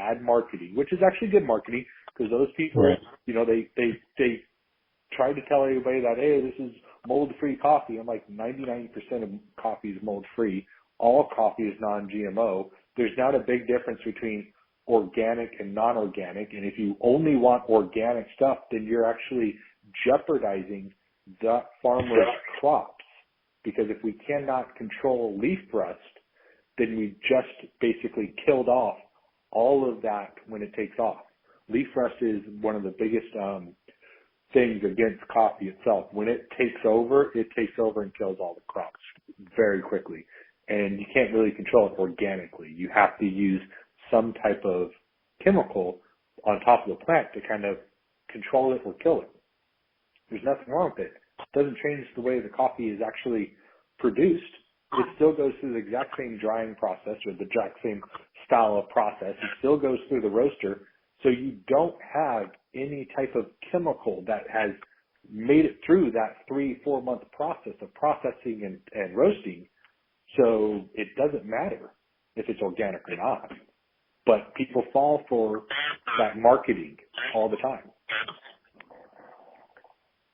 bad marketing, which is actually good marketing because those people, Right. you know, they tried to tell everybody that, hey, this is mold-free coffee. I'm like, 99% of coffee is mold-free. All coffee is non-GMO. There's not a big difference between organic and non-organic. And if you only want organic stuff, then you're actually jeopardizing the farmer's crops. Because if we cannot control leaf rust, then we just basically killed off all of that when it takes off. Leaf rust is one of the biggest things against coffee itself. When it takes over and kills all the crops very quickly. And you can't really control it organically. You have to use some type of chemical on top of the plant to kind of control it or kill it. There's nothing wrong with it. It doesn't change the way the coffee is actually produced. It still goes through the exact same drying process or the exact same style of process. It still goes through the roaster. So you don't have any type of chemical that has made it through that 3-4 month process of processing and roasting. So it doesn't matter if it's organic or not. But people fall for that marketing all the time.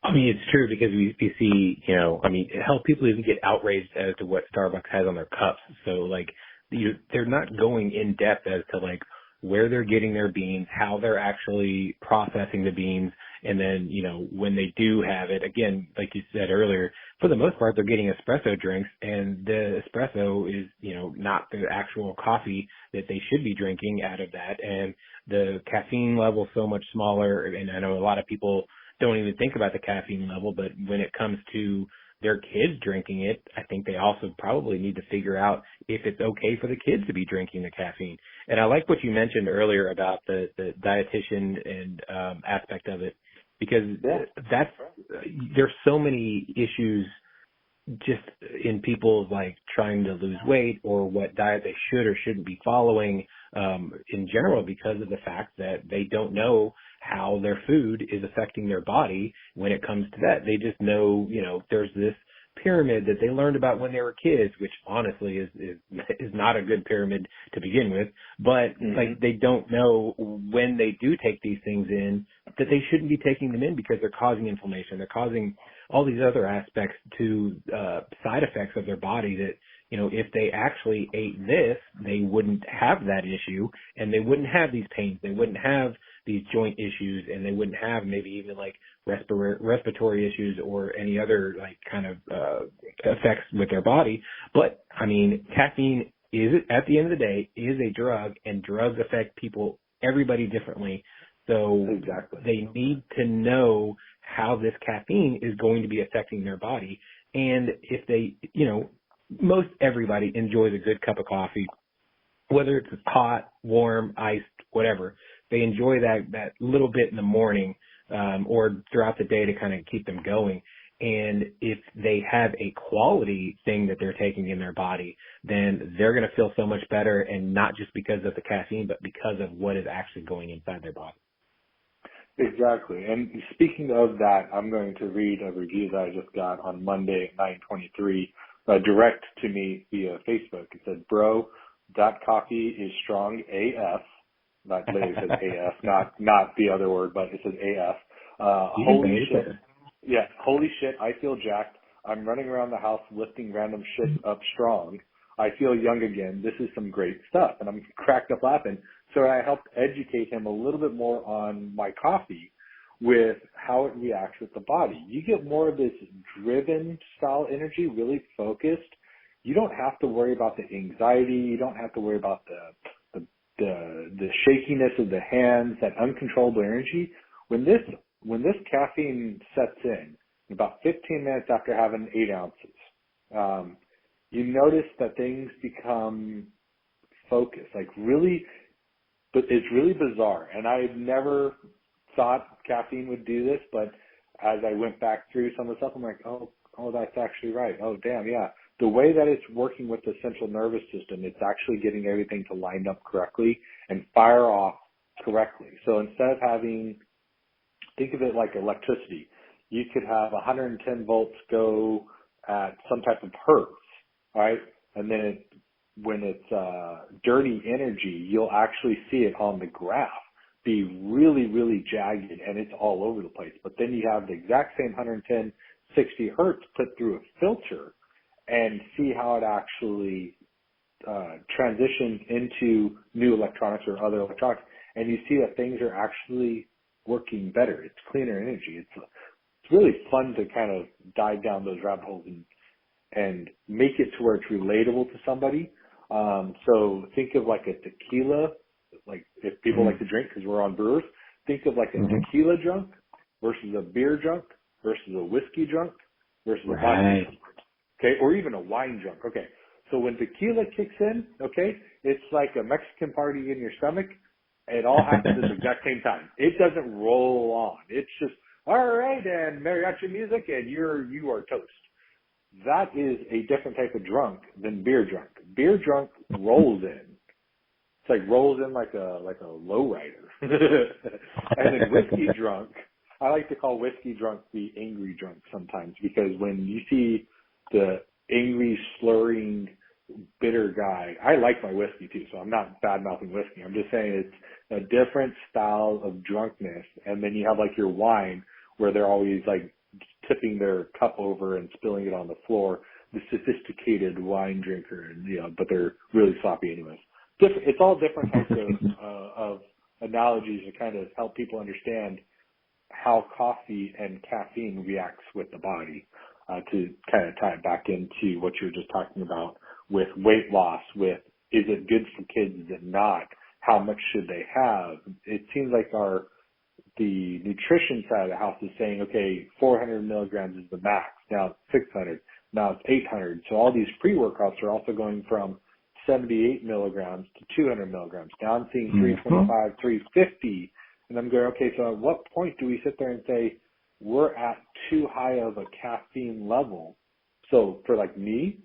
I mean, it's true because we see, you know, I mean, hell, people even get outraged as to what Starbucks has on their cups. So, like, they're not going in depth as to, like, where they're getting their beans, how they're actually processing the beans, and then, you know, when they do have it, again, like you said earlier, for the most part, they're getting espresso drinks, and the espresso is, you know, not the actual coffee that they should be drinking out of that, and the caffeine level so much smaller, and I know a lot of people don't even think about the caffeine level, but when it comes to their kids drinking it, I think they also probably need to figure out if it's okay for the kids to be drinking the caffeine. And I like what you mentioned earlier about the dietitian and aspect of it, because there's so many issues just in people like trying to lose weight or what diet they should or shouldn't be following in general, because of the fact that they don't know how their food is affecting their body when it comes to that. They just know, you know, there's this pyramid that they learned about when they were kids, which honestly is not a good pyramid to begin with, but like they don't know when they do take these things in that they shouldn't be taking them in because they're causing inflammation. They're causing all these other aspects to side effects of their body that, you know, if they actually ate this, they wouldn't have that issue and they wouldn't have these pains. They wouldn't have these joint issues, and they wouldn't have maybe even like respiratory issues or any other like kind of effects with their body. But I mean, caffeine is, at the end of the day, is a drug, and drugs affect people, everybody differently. So they need to know how this caffeine is going to be affecting their body. And if they, you know, most everybody enjoys a good cup of coffee, whether it's hot, warm, iced, whatever. They enjoy that little bit in the morning or throughout the day to kind of keep them going. And if they have a quality thing that they're taking in their body, then they're going to feel so much better, and not just because of the caffeine, but because of what is actually going inside their body. Exactly. And speaking of that, I'm going to read a review that I just got on Monday at 9:23, direct to me via Facebook. It said, "Bro, that coffee is strong AF." That literally says AF, not the other word, but it says AF. Holy shit. Yeah, holy shit, I feel jacked. I'm running around the house lifting random shit up strong. I feel young again. This is some great stuff. And I'm cracked up laughing. So I helped educate him a little bit more on my coffee with how it reacts with the body. You get more of this driven style energy, really focused. You don't have to worry about the anxiety. You don't have to worry about the shakiness of the hands, that uncontrollable energy. When this caffeine sets in about 15 minutes after having 8 ounces, you notice that things become focused, like really, but it's really bizarre. And I've never thought caffeine would do this, but as I went back through some of the stuff, I'm like, oh, that's actually right. Oh, damn, yeah. The way that it's working with the central nervous system, it's actually getting everything to line up correctly and fire off correctly. So instead of having, think of it like electricity. You could have 110 volts go at some type of hertz, right? And then it when it's dirty energy, you'll actually see it on the graph be really, really jagged, and it's all over the place. But then you have the exact same 110, 60 hertz put through a filter and see how it actually transitions into new electronics or other electronics, and you see that things are actually working better. It's cleaner energy. It's really fun to kind of dive down those rabbit holes and make it to where it's relatable to somebody. So think of like a tequila, like if people like to drink because we're on Brewers, think of like a tequila drunk versus a beer drunk versus a whiskey drunk versus a vodka drunk. Okay, or even a wine drunk. Okay, so when tequila kicks in, okay, it's like a Mexican party in your stomach. It all happens at the exact same time. It doesn't roll on. It's just, all right, and mariachi music, and you are toast. That is a different type of drunk than beer drunk. Beer drunk rolls in. It's like rolls in like a lowrider. And then whiskey drunk, I like to call whiskey drunk the angry drunk sometimes, because when you see the angry, slurring, bitter guy, I like my whiskey too, so I'm not bad-mouthing whiskey. I'm just saying it's a different style of drunkenness. And then you have like your wine, where they're always like tipping their cup over and spilling it on the floor, the sophisticated wine drinker, and but they're really sloppy anyways. It's all different types of analogies to kind of help people understand how coffee and caffeine reacts with the body, to kind of tie it back into what you were just talking about with weight loss, with is it good for kids, is it not, how much should they have. It seems like the nutrition side of the house is saying, okay, 400 milligrams is the max, now it's 600, now it's 800. So all these pre-workouts are also going from 78 milligrams to 200 milligrams. Now I'm seeing 325, 350. And I'm going, okay, so at what point do we sit there and say we're at too high of a caffeine level? So for like me,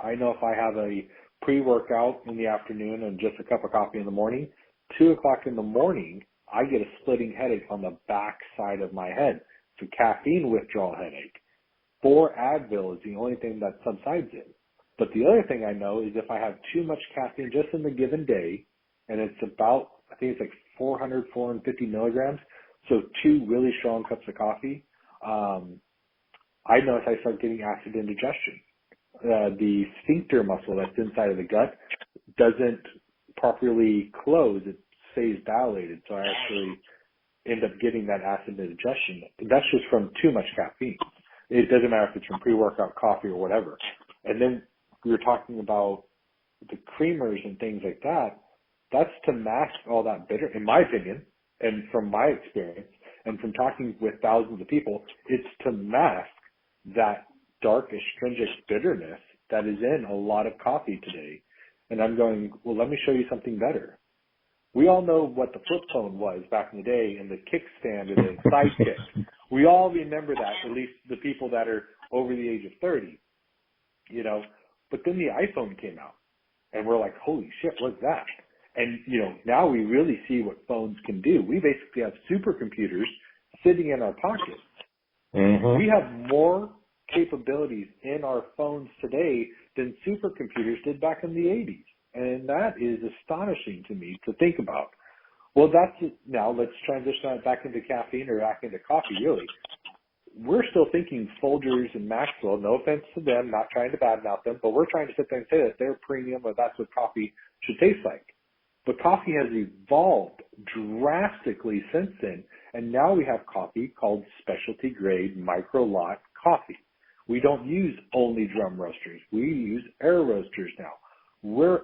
I know if I have a pre-workout in the afternoon and just a cup of coffee in the morning, 2 o'clock in the morning, I get a splitting headache on the back side of my head. It's a caffeine withdrawal headache. 4 Advil is the only thing that subsides it. But the other thing I know is if I have too much caffeine just in the given day, and it's about, I think it's like 400, 450 milligrams, so 2 really strong cups of coffee, I notice I start getting acid indigestion. The sphincter muscle that's inside of the gut doesn't properly close. It stays dilated, so I actually end up getting that acid indigestion. That's just from too much caffeine. It doesn't matter if it's from pre-workout coffee or whatever. And then we were talking about the creamers and things like that. That's to mask all that bitter, in my opinion, and from my experience, and from talking with thousands of people, it's to mask that dark, astringent bitterness that is in a lot of coffee today. And I'm going, well, let me show you something better. We all know what the flip phone was back in the day, and the kickstand and the sidekick. We all remember that, at least the people that are over the age of 30, But then the iPhone came out, and we're like, holy shit, what's that? And, now we really see what phones can do. We basically have supercomputers sitting in our pockets. We have more capabilities in our phones today than supercomputers did back in the 80s. And that is astonishing to me to think about. Well, that's it. Now let's transition that back into caffeine or back into coffee, really. We're still thinking Folgers and Maxwell, no offense to them, not trying to badmouth them, but we're trying to sit there and say that they're premium or that's what coffee should taste like. But coffee has evolved drastically since then, and now we have coffee called specialty grade micro lot coffee. We don't use only drum roasters. We use air roasters now.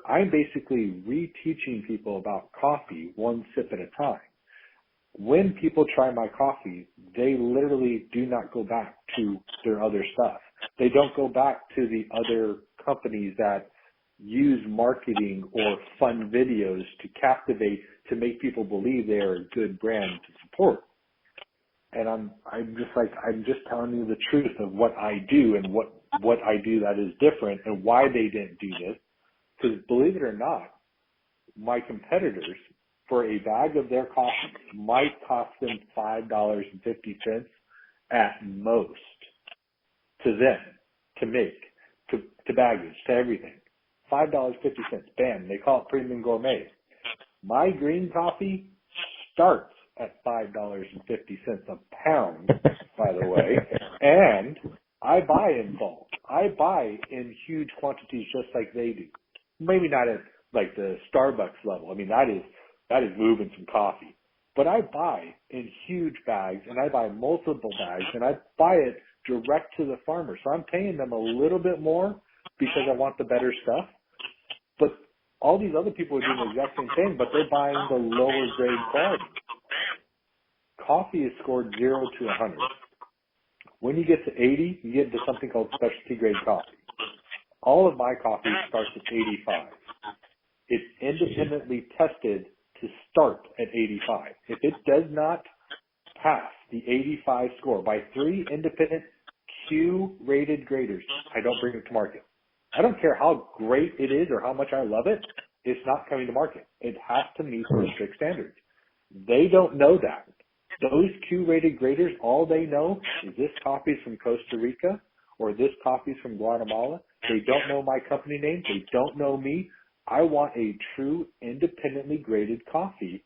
I'm basically reteaching people about coffee one sip at a time. When people try my coffee, they literally do not go back to their other stuff. They don't go back to the other companies that use marketing or fun videos to captivate, to make people believe they are a good brand to support. And I'm just telling you the truth of what I do and what I do that is different and why they didn't do this. Because believe it or not, my competitors, for a bag of their coffee, might cost them $5.50 at most to them, to make, to baggage, to everything. $5.50. Bam, they call it premium gourmet. My green coffee starts at $5.50 a pound, by the way, and I buy in bulk. I buy in huge quantities just like they do. Maybe not at like the Starbucks level. I mean, that is moving some coffee. But I buy in huge bags, and I buy multiple bags, and I buy it direct to the farmer. So I'm paying them a little bit more because I want the better stuff. But all these other people are doing the exact same thing, but they're buying the lower grade quality. Coffee is scored 0 to 100. When you get to 80, you get into something called specialty grade coffee. All of my coffee starts at 85. It's independently tested to start at 85. If it does not pass the 85 score by 3 independent Q-rated graders, I don't bring it to market. I don't care how great it is or how much I love it, it's not coming to market. It has to meet those strict standards. They don't know that. Those Q-rated graders, all they know is this coffee is from Costa Rica or this coffee is from Guatemala. They don't know my company name. They don't know me. I want a true independently graded coffee,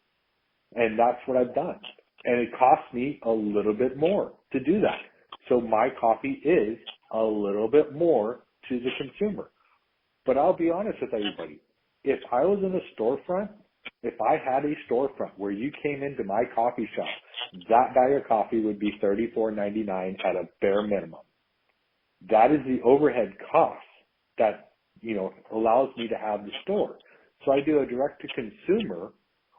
and that's what I've done. And it costs me a little bit more to do that. So my coffee is a little bit more to the consumer. But I'll be honest with everybody. If I was in a storefront, if I had a storefront where you came into my coffee shop, that bag of coffee would be $34.99 at a bare minimum. That is the overhead cost that, allows me to have the store. So I do a direct to consumer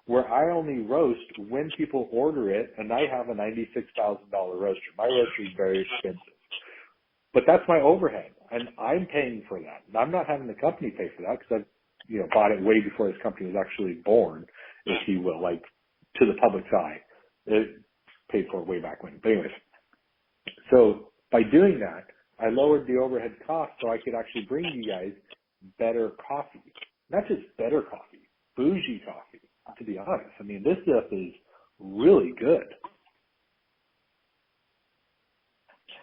where I only roast when people order it, and I have a $96,000 roaster. My roaster is very expensive. But that's my overhead, and I'm paying for that. And I'm not having the company pay for that because I've bought it way before this company was actually born, if you will, like to the public's eye. It paid for it way back when. But anyways, so by doing that, I lowered the overhead cost so I could actually bring you guys better coffee. Not just better coffee, bougie coffee, to be honest. I mean, this stuff is really good.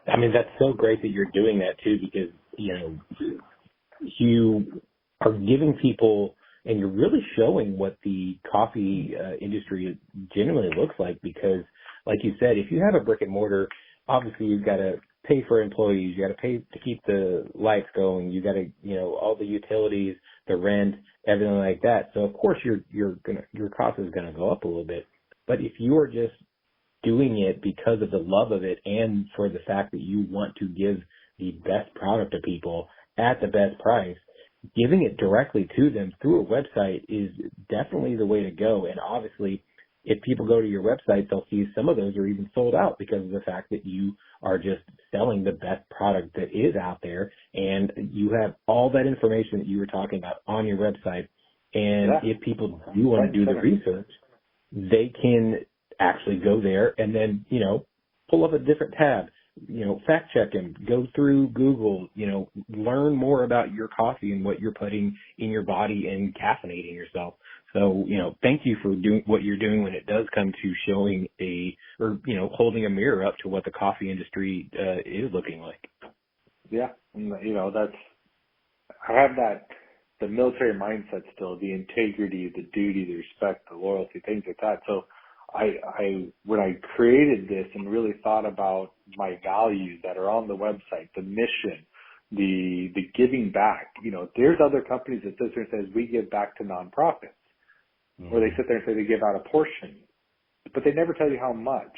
I mean, that's so great that you're doing that too, because, you are giving people, and you're really showing what the coffee industry genuinely looks like, because like you said, if you have a brick and mortar, obviously you've got to pay for employees, you got to pay to keep the lights going, you got to, all the utilities, the rent, everything like that. So of course your cost is going to go up a little bit. But if you are just doing it because of the love of it and for the fact that you want to give the best product to people at the best price, giving it directly to them through a website is definitely the way to go. And obviously, if people go to your website, they'll see some of those are even sold out because of the fact that you are just selling the best product that is out there, and you have all that information that you were talking about on your website. And if people do want to do the research, they can actually go there and then, pull up a different tab, fact check them, go through Google, learn more about your coffee and what you're putting in your body and caffeinating yourself. So, thank you for doing what you're doing when it does come to showing holding a mirror up to what the coffee industry is looking like. Yeah. I have the military mindset still, the integrity, the duty, the respect, the loyalty, things like that. So when I created this and really thought about my values that are on the website, the mission, the giving back, there's other companies that sit there and says we give back to nonprofits. Or they sit there and say they give out a portion, but they never tell you how much.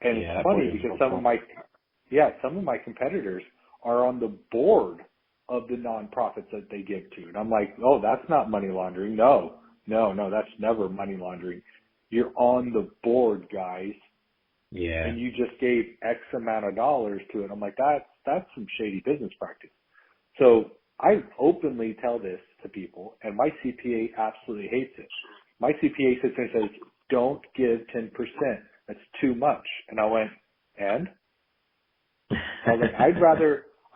And it's funny because some of my competitors are on the board of the nonprofits that they give to. And I'm like, oh, that's not money laundering. No, that's never money laundering. You're on the board, guys. Yeah. And you just gave X amount of dollars to it. I'm like, that's some shady business practice. So I openly tell this to people, and my CPA absolutely hates it. My CPA sits there and says, don't give 10%. That's too much. And I went, and? I was like,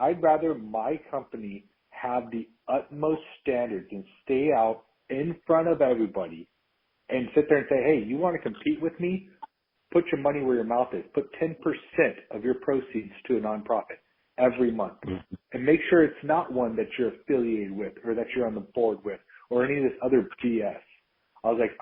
I'd rather my company have the utmost standards and stay out in front of everybody and sit there and say, hey, you want to compete with me? Put your money where your mouth is. Put 10% of your proceeds to a nonprofit. every month. And make sure it's not one that you're affiliated with or that you're on the board with or any of this other BS. I was like,